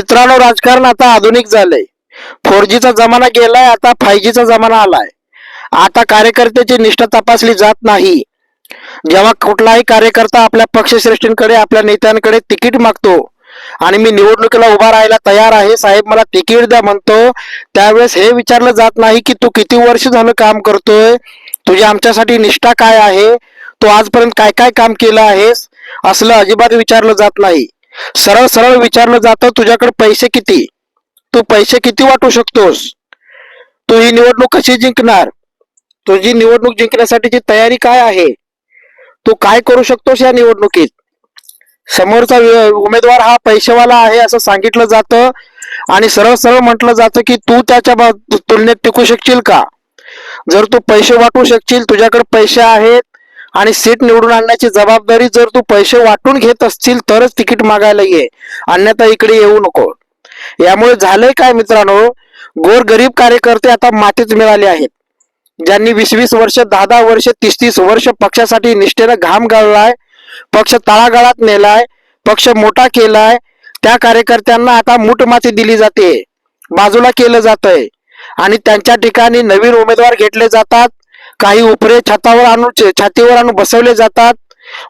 मित्रांनो, राजकारण आता आधुनिक झालंय. 4Gचा जमाना गेलाय, आता 5Gचा जमाना आलाय. आता कार्यकर्त्याची निष्ठा तपासली जात नाही. जेव्हा कुठलाही कार्यकर्ता आपल्या पक्षश्रेष्ठींकडे, आपल्या नेत्यांकडे तिकीट मागतो आणि मी निवडणुकीला उभा राहायला तयार आहे साहेब, मला तिकीट द्या म्हणतो, त्यावेळेस हे विचारलं जात नाही की तू किती वर्ष झालं काम करतोय, तुझी आमच्यासाठी निष्ठा काय आहे, तू आजपर्यंत काय काय काम केलं आहेस, असलं अजिबात विचारलं जात नाही. सरळ सरळ विचारलं जातं, तुझ्याकडे पैसे किती, तू पैसे किती वाटू शकतोस, तू ही निवडणूक कशी जिंकणार, तुझी निवडणूक जिंकण्यासाठीची तयारी काय आहे, तू काय करू शकतोस या निवडणुकीत. समोरचा उमेदवार हा पैसेवाला आहे असं सांगितलं जातं आणि सरळ सरळ म्हटलं जातं की तू त्याच्या तुलनेत टिकू शकशील का. जर तू पैसे वाटू शकशील, तुझ्याकडे पैसे आहेत आणि सीट निवडून आणण्याची जबाबदारी जर तू पैसे वाटून घेत असशील तरच तिकीट मागायला ये, अन्यथा इकडे येऊ नको. यामुळे झालंय काय मित्रांनो, गोर गरीब कार्यकर्ते आता मातीच मिळाले आहेत. ज्यांनी 20-20 वर्ष, 10-10 वर्ष, 30-30 वर्ष पक्षासाठी निष्ठेनं घाम गाळलाय, पक्ष तळागाळात नेलाय, पक्ष मोठा केलाय, त्या कार्यकर्त्यांना आता मूठ माती दिली जाते, बाजूला केलं जातंय आणि त्यांच्या ठिकाणी नवीन उमेदवार घेतले जातात. काही उपरे छातीवर आणून बसवले जातात,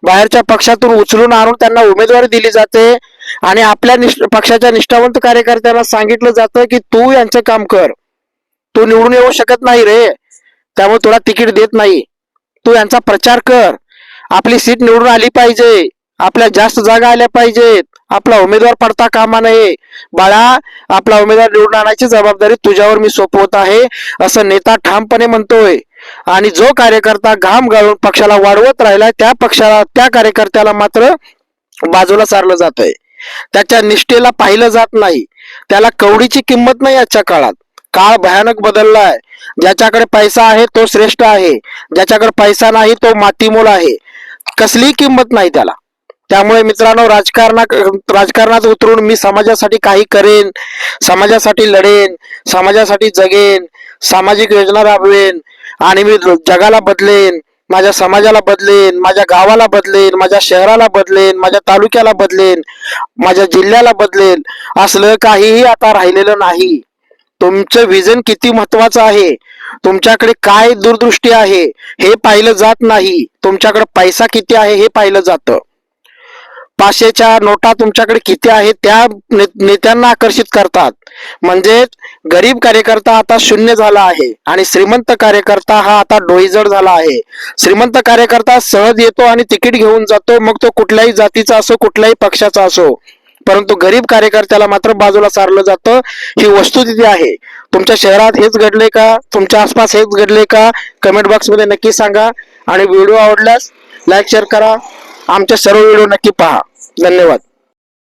बाहेरच्या पक्षातून उचलून आणून त्यांना उमेदवारी दिली जाते आणि आपल्या पक्षाच्या निष्ठावंत कार्यकर्त्यांना सांगितलं जातं की तू यांचं काम कर, तू निवडून येऊ शकत नाही रे, त्यामुळे तुला तिकीट देत नाही, तू यांचा प्रचार कर, आपली सीट निवडून आली पाहिजे, आपल्या जास्त जागा आल्या पाहिजेत, आपला उमेदवार पडता कामा नये, बाळा आपला उमेदवार निवडून आणायची जबाबदारी तुझ्यावर मी सोपवत आहे, असं नेता ठामपणे म्हणतोय. आणि जो कार्यकर्ता घाम गाळून पक्षाला वाढवत राहिलाय त्या कार्यकर्त्याला मात्र बाजूला सारलं जातंय, त्याच्या निष्ठेला पाहिलं जात नाही, त्याला कवडीची किंमत नाही. आजच्या काळात काळ भयानक बदललाय. ज्याच्याकडे पैसा आहे तो श्रेष्ठ आहे, ज्याच्याकडे पैसा नाही तो मातीमोल आहे, कसलीही किंमत नाही त्याला. त्यामुळे मित्रांनो, राजकारणात उतरून मी समाजासाठी काही करेन, समाजासाठी लढेन, समाजासाठी जगेन, सामाजिक योजना राबवेन आणि मी जगाला बदलेन, माझ्या समाजाला बदलेन, माझ्या गावाला बदलेन, माझ्या शहराला बदलेन, माझ्या तालुक्याला बदलेन, माझ्या जिल्ह्याला बदलेन, असलं काहीही आता राहिलेलं नाही. तुमचं विजन किती महत्वाचं आहे, तुमच्याकडे काय दूरदृष्टी आहे हे पाहिलं जात नाही, तुमच्याकडे पैसा किती आहे हे पाहिलं जातं. 500च्या नोटा तुमच्याकडे किती आहे त्या नेत्यांना आकर्षित करतात. म्हणजे गरीब कार्यकर्ता आता शून्य झाला आहे आणि श्रीमंत कार्यकर्ता हा आता डोईजड झाला आहे. श्रीमंत कार्यकर्ता सहज येतो आणि तिकीट घेऊन जातो, मग तो कुठल्याही जातीचा असो, कुठल्याही पक्षाचा असो, परंतु गरीब कार्यकर्त्याला मात्र बाजूला सारलं जातं. ही वस्तुस्थिती आहे. तुमच्या शहरात हेच घडले का, तुमच्या आसपास हेच घडले का, कमेंट बॉक्स मध्ये नक्की सांगा आणि व्हिडिओ आवडल्यास लाईक शेअर करा. आमचे सर्व व्हिडिओ नक्की पहा. धन्यवाद.